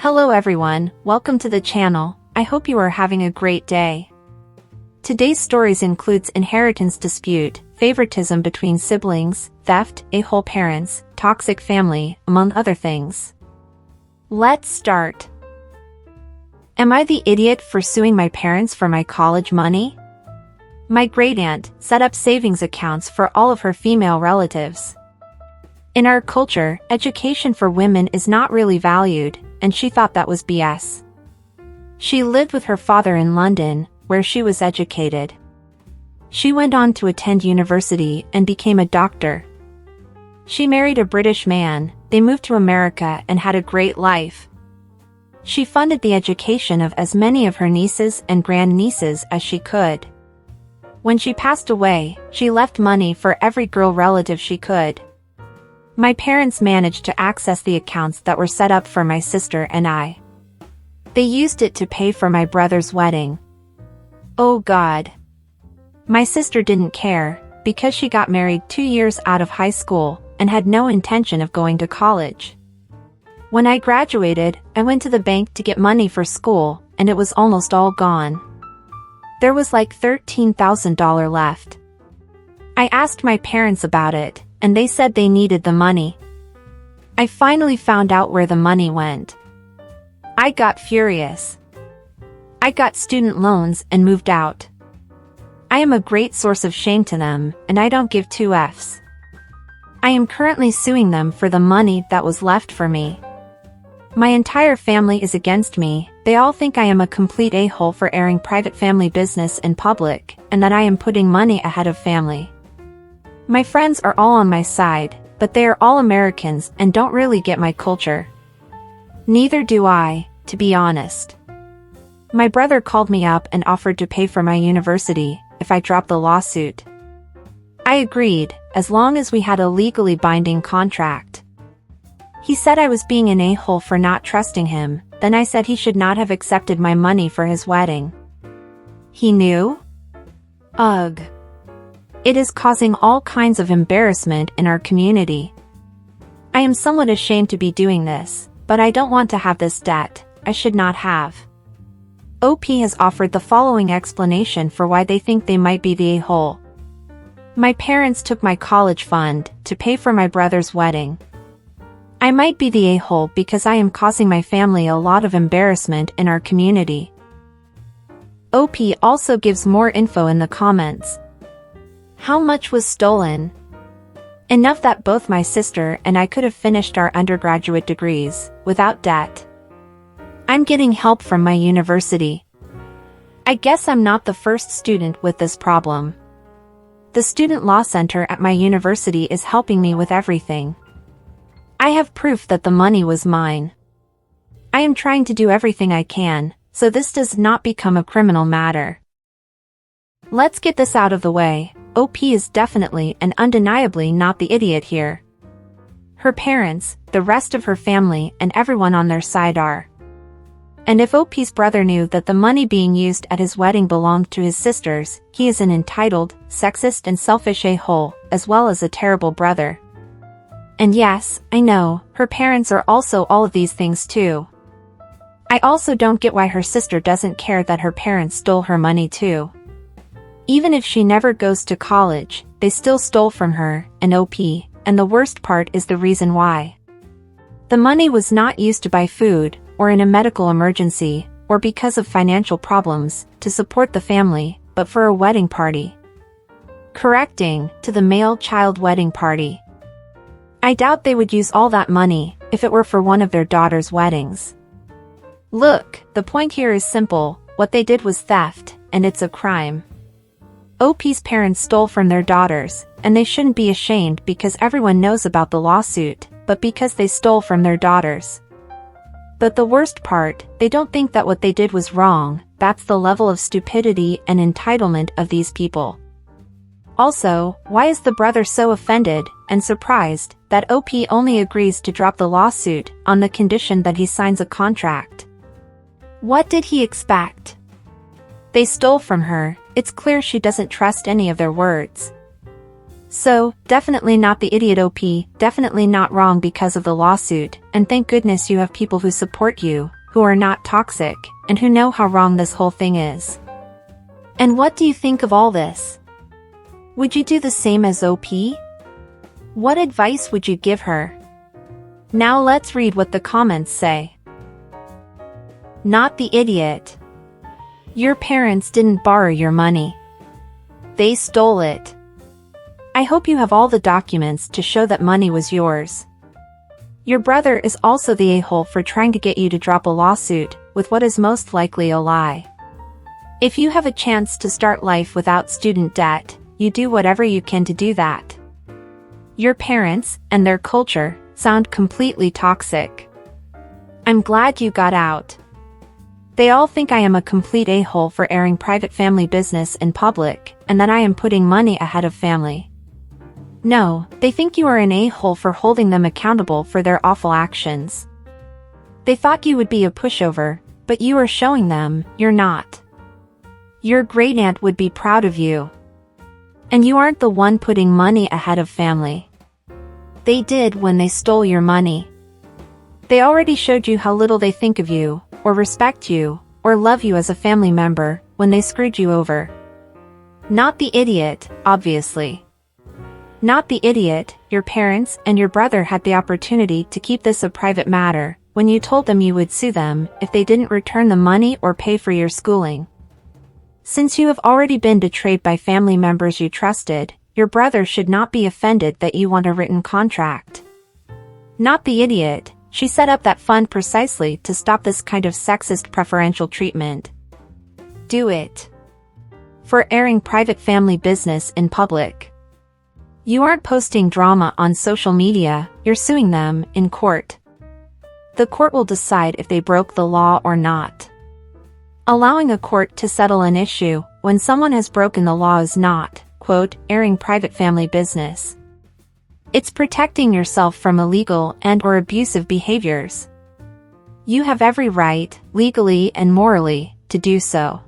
Hello everyone, welcome to the channel. I hope you are having a great day. Today's stories includes inheritance dispute, favoritism between siblings, theft, a-hole parents, toxic family, among other things. Let's start. Am I the idiot for suing my parents for my college money? My great-aunt set up savings accounts for all of her female relatives. In our culture, education for women is not really valued, and she thought that was BS. She lived with her father in London, where she was educated. She went on to attend university and became a doctor. She married a British man, they moved to America and had a great life. She funded the education of as many of her nieces and grandnieces as she could. When she passed away, she left money for every girl relative she could. My parents managed to access the accounts that were set up for my sister and I. They used it to pay for my brother's wedding. Oh God. My sister didn't care, because she got married 2 years out of high school and had no intention of going to college. When I graduated, I went to the bank to get money for school, and it was almost all gone. There was like $13,000 left. I asked my parents about it, and they said they needed the money. I finally found out where the money went. I got furious. I got student loans and moved out. I am a great source of shame to them, and I don't give two Fs. I am currently suing them for the money that was left for me. My entire family is against me. They all think I am a complete a-hole for airing private family business in public, and that I am putting money ahead of family. My friends are all on my side, but they are all Americans and don't really get my culture. Neither do I, to be honest. My brother called me up and offered to pay for my university if I dropped the lawsuit. I agreed, as long as we had a legally binding contract. He said I was being an a-hole for not trusting him, then I said he should not have accepted my money for his wedding. He knew? Ugh. It is causing all kinds of embarrassment in our community. I am somewhat ashamed to be doing this, but I don't want to have this debt. I should not have. OP has offered the following explanation for why they think they might be the a-hole. My parents took my college fund to pay for my brother's wedding. I might be the a-hole because I am causing my family a lot of embarrassment in our community. OP also gives more info in the comments. How much was stolen? Enough that both my sister and I could have finished our undergraduate degrees, without debt. I'm getting help from my university. I guess I'm not the first student with this problem. The Student Law Center at my university is helping me with everything. I have proof that the money was mine. I am trying to do everything I can, so this does not become a criminal matter. Let's get this out of the way. OP is definitely and undeniably not the idiot here. Her parents, the rest of her family, and everyone on their side are. And if OP's brother knew that the money being used at his wedding belonged to his sisters, he is an entitled, sexist and selfish a-hole, as well as a terrible brother. And yes, I know, her parents are also all of these things too. I also don't get why her sister doesn't care that her parents stole her money too. Even if she never goes to college, they still stole from her, and OP, and the worst part is the reason why. The money was not used to buy food, or in a medical emergency, or because of financial problems, to support the family, but for a wedding party. Correcting, to the male child wedding party. I doubt they would use all that money, if it were for one of their daughter's weddings. Look, the point here is simple, what they did was theft, and it's a crime. OP's parents stole from their daughters, and they shouldn't be ashamed because everyone knows about the lawsuit, but because they stole from their daughters. But the worst part, they don't think that what they did was wrong. That's the level of stupidity and entitlement of these people. Also, why is the brother so offended and surprised that OP only agrees to drop the lawsuit on the condition that he signs a contract? What did he expect? They stole from her, it's clear she doesn't trust any of their words. So, definitely not the idiot OP, definitely not wrong because of the lawsuit, and thank goodness you have people who support you, who are not toxic, and who know how wrong this whole thing is. And what do you think of all this? Would you do the same as OP? What advice would you give her? Now let's read what the comments say. Not the idiot. Your parents didn't borrow your money. They stole it. I hope you have all the documents to show that money was yours. Your brother is also the a-hole for trying to get you to drop a lawsuit, with what is most likely a lie. If you have a chance to start life without student debt, you do whatever you can to do that. Your parents, and their culture, sound completely toxic. I'm glad you got out. They all think I am a complete a-hole for airing private family business in public, and that I am putting money ahead of family. No, they think you are an a-hole for holding them accountable for their awful actions. They thought you would be a pushover, but you are showing them you're not. Your great-aunt would be proud of you. And you aren't the one putting money ahead of family. They did when they stole your money. They already showed you how little they think of you, or respect you, or love you as a family member, when they screwed you over. Not the idiot, obviously. Not the idiot, your parents and your brother had the opportunity to keep this a private matter, when you told them you would sue them if they didn't return the money or pay for your schooling. Since you have already been betrayed by family members you trusted, your brother should not be offended that you want a written contract. Not the idiot, she set up that fund precisely to stop this kind of sexist preferential treatment. Do it. For airing private family business in public. You aren't posting drama on social media, you're suing them in court. The court will decide if they broke the law or not. Allowing a court to settle an issue when someone has broken the law is not, quote, airing private family business. It's protecting yourself from illegal and/or abusive behaviors. You have every right, legally and morally, to do so.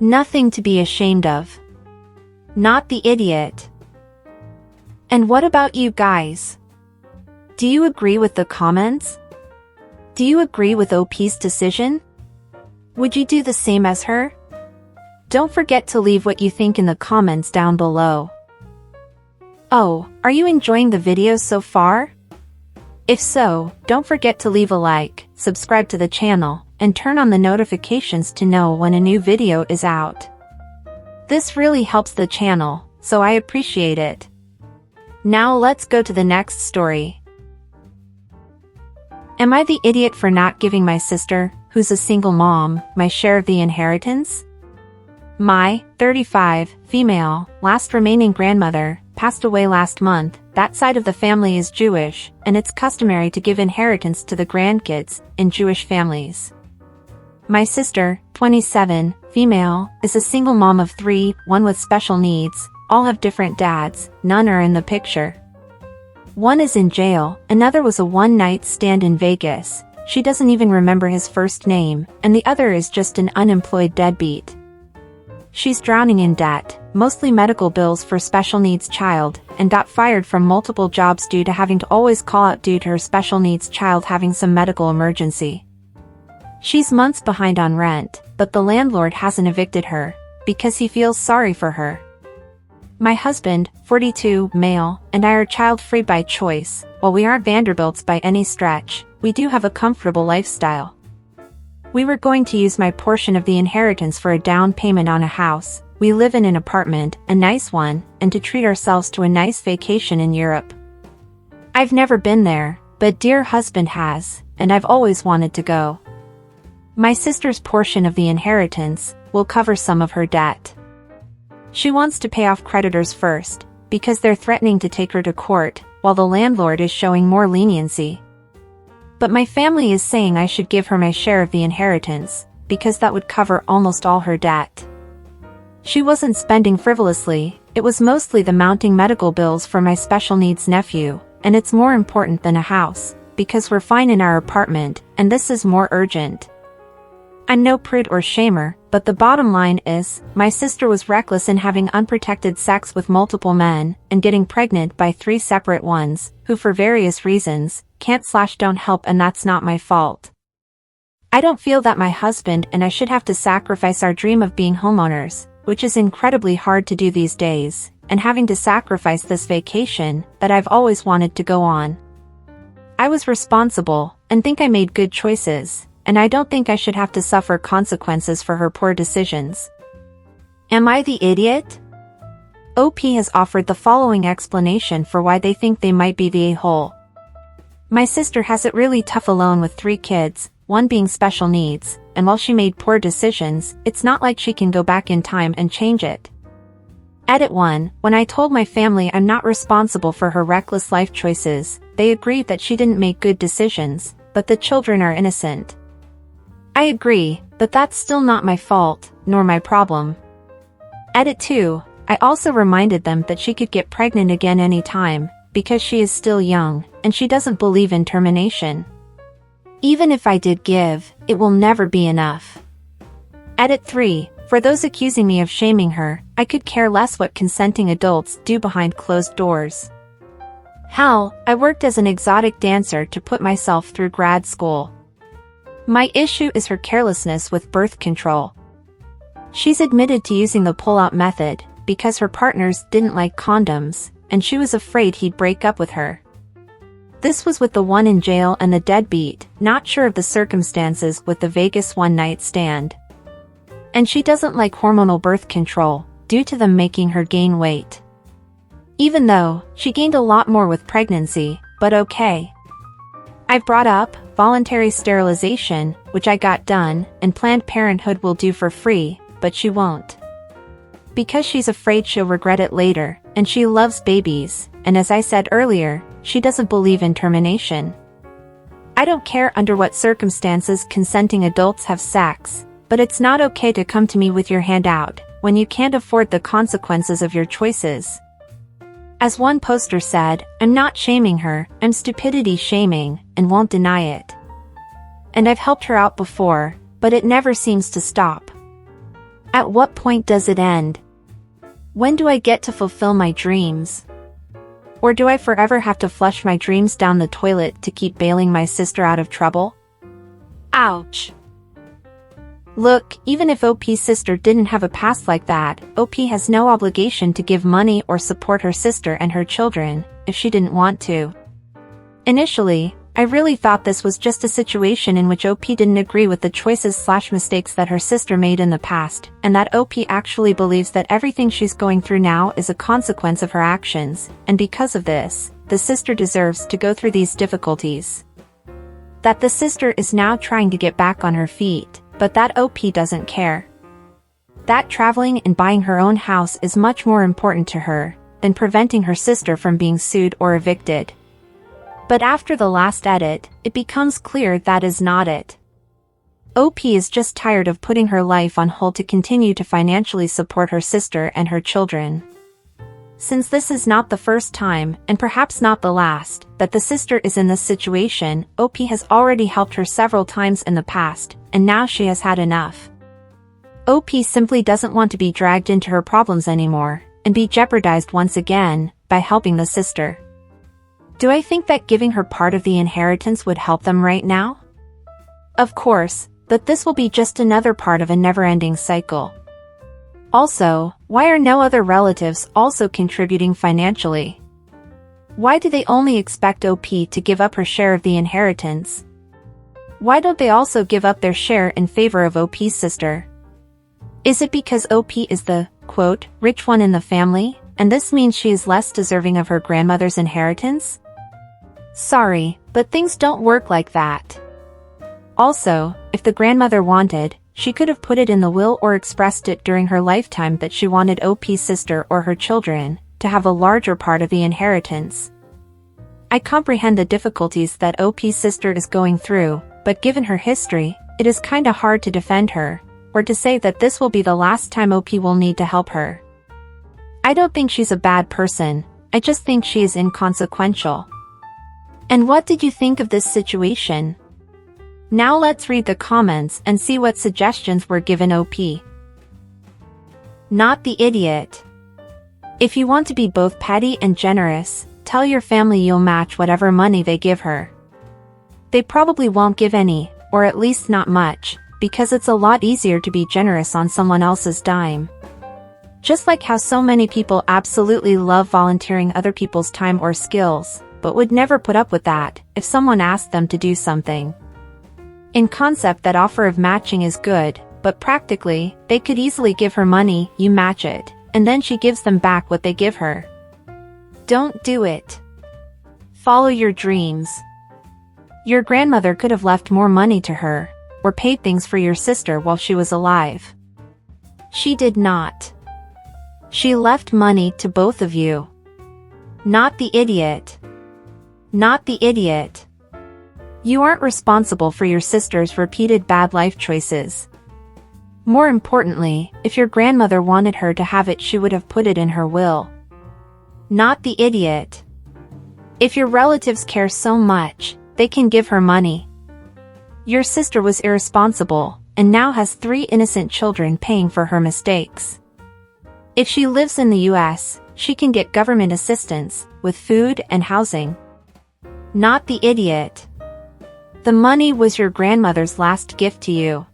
Nothing to be ashamed of. Not the idiot. And what about you guys? Do you agree with the comments? Do you agree with OP's decision? Would you do the same as her? Don't forget to leave what you think in the comments down below. Oh, are you enjoying the video so far? If so, don't forget to leave a like, subscribe to the channel, and turn on the notifications to know when a new video is out. This really helps the channel, so I appreciate it. Now let's go to the next story. Am I the idiot for not giving my sister, who's a single mom, my share of the inheritance? My, 35, female, last remaining grandmother, passed away last month. That side of the family is Jewish, and it's customary to give inheritance to the grandkids in Jewish families. My sister, 27, female, is a single mom of 3, one with special needs. All have different dads, none are in the picture. One is in jail, another was a one-night stand in Vegas, she doesn't even remember his first name, and the other is just an unemployed deadbeat. She's drowning in debt, mostly medical bills for special needs child, and got fired from multiple jobs due to having to always call out due to her special needs child having some medical emergency. She's months behind on rent, but the landlord hasn't evicted her, because he feels sorry for her. My husband, 42, male, and I are child-free by choice. While we aren't Vanderbilts by any stretch, we do have a comfortable lifestyle. We were going to use my portion of the inheritance for a down payment on a house. We live in an apartment, a nice one, and to treat ourselves to a nice vacation in Europe. I've never been there, but dear husband has, and I've always wanted to go. My sister's portion of the inheritance will cover some of her debt. She wants to pay off creditors first, because they're threatening to take her to court, while the landlord is showing more leniency. But my family is saying I should give her my share of the inheritance, because that would cover almost all her debt. She wasn't spending frivolously, it was mostly the mounting medical bills for my special needs nephew, and it's more important than a house, because we're fine in our apartment, and this is more urgent. I'm no prude or shamer, but the bottom line is, my sister was reckless in having unprotected sex with multiple men, and getting pregnant by 3 separate ones, who for various reasons, can't/don't help, and that's not my fault. I don't feel that my husband and I should have to sacrifice our dream of being homeowners, which is incredibly hard to do these days, and having to sacrifice this vacation that I've always wanted to go on. I was responsible, and think I made good choices, and I don't think I should have to suffer consequences for her poor decisions. Am I the idiot? OP has offered the following explanation for why they think they might be the a-hole. My sister has it really tough alone with 3 kids, one being special needs, and while she made poor decisions, it's not like she can go back in time and change it. Edit 1. When I told my family I'm not responsible for her reckless life choices, they agreed that she didn't make good decisions, but the children are innocent. I agree, but that's still not my fault, nor my problem. Edit 2. I also reminded them that she could get pregnant again anytime, because she is still young, and she doesn't believe in termination. Even if I did give, it will never be enough. Edit 3. For those accusing me of shaming her, I could care less what consenting adults do behind closed doors. Hell, I worked as an exotic dancer to put myself through grad school. My issue is her carelessness with birth control. She's admitted to using the pull-out method, because her partners didn't like condoms, and she was afraid he'd break up with her. This was with the one in jail and the deadbeat, not sure of the circumstances with the Vegas one-night stand. And she doesn't like hormonal birth control, due to them making her gain weight. Even though, she gained a lot more with pregnancy, but okay. I've brought up voluntary sterilization, which I got done, and Planned Parenthood will do for free, but she won't. Because she's afraid she'll regret it later, and she loves babies, and as I said earlier, she doesn't believe in termination. I don't care under what circumstances consenting adults have sex, but it's not okay to come to me with your hand out, when you can't afford the consequences of your choices. As one poster said, I'm not shaming her, I'm stupidity shaming, and won't deny it. And I've helped her out before, but it never seems to stop. At what point does it end? When do I get to fulfill my dreams? Or do I forever have to flush my dreams down the toilet to keep bailing my sister out of trouble? Ouch. Look, even if OP's sister didn't have a past like that, OP has no obligation to give money or support her sister and her children, if she didn't want to. Initially, I really thought this was just a situation in which OP didn't agree with the choices/mistakes that her sister made in the past, and that OP actually believes that everything she's going through now is a consequence of her actions, and because of this, the sister deserves to go through these difficulties. That the sister is now trying to get back on her feet, but that OP doesn't care. That traveling and buying her own house is much more important to her than preventing her sister from being sued or evicted. But after the last edit, it becomes clear that is not it. OP is just tired of putting her life on hold to continue to financially support her sister and her children. Since this is not the first time, and perhaps not the last, that the sister is in this situation, OP has already helped her several times in the past, and now she has had enough. OP simply doesn't want to be dragged into her problems anymore, and be jeopardized once again, by helping the sister. Do I think that giving her part of the inheritance would help them right now? Of course, but this will be just another part of a never-ending cycle. Also, why are no other relatives also contributing financially? Why do they only expect OP to give up her share of the inheritance? Why don't they also give up their share in favor of OP's sister? Is it because OP is the, quote, rich one in the family, and this means she is less deserving of her grandmother's inheritance? Sorry, but things don't work like that. Also, if the grandmother wanted, she could have put it in the will or expressed it during her lifetime that she wanted OP's sister or her children to have a larger part of the inheritance. I comprehend the difficulties that OP's sister is going through, but given her history, it is kinda hard to defend her, or to say that this will be the last time OP will need to help her. I don't think she's a bad person, I just think she is inconsequential. And what did you think of this situation? Now let's read the comments and see what suggestions were given. OP. Not the idiot. If you want to be both petty and generous, tell your family you'll match whatever money they give her. They probably won't give any, or at least not much, because it's a lot easier to be generous on someone else's dime. Just like how so many people absolutely love volunteering other people's time or skills, but would never put up with that if someone asked them to do something. In concept, that offer of matching is good, but practically, they could easily give her money, you match it, and then she gives them back what they give her. Don't do it. Follow your dreams. Your grandmother could have left more money to her, or paid things for your sister while she was alive. She did not. She left money to both of you. Not the idiot. Not the idiot. You aren't responsible for your sister's repeated bad life choices. More importantly, if your grandmother wanted her to have it, she would have put it in her will. Not the idiot. If your relatives care so much, they can give her money. Your sister was irresponsible, and now has 3 innocent children paying for her mistakes. If she lives in the US, she can get government assistance, with food and housing. Not the idiot. The money was your grandmother's last gift to you.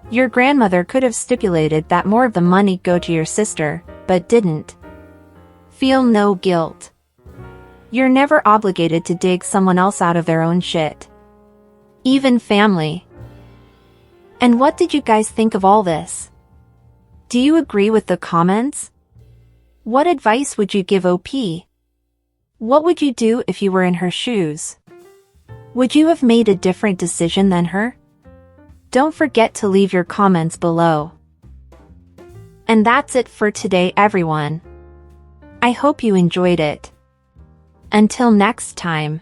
Your grandmother could have stipulated that more of the money go to your sister, but didn't. Feel no guilt. You're never obligated to dig someone else out of their own shit. Even family. And what did you guys think of all this? Do you agree with the comments? What advice would you give OP? What would you do if you were in her shoes? Would you have made a different decision than her? Don't forget to leave your comments below. And that's it for today, everyone. I hope you enjoyed it. Until next time.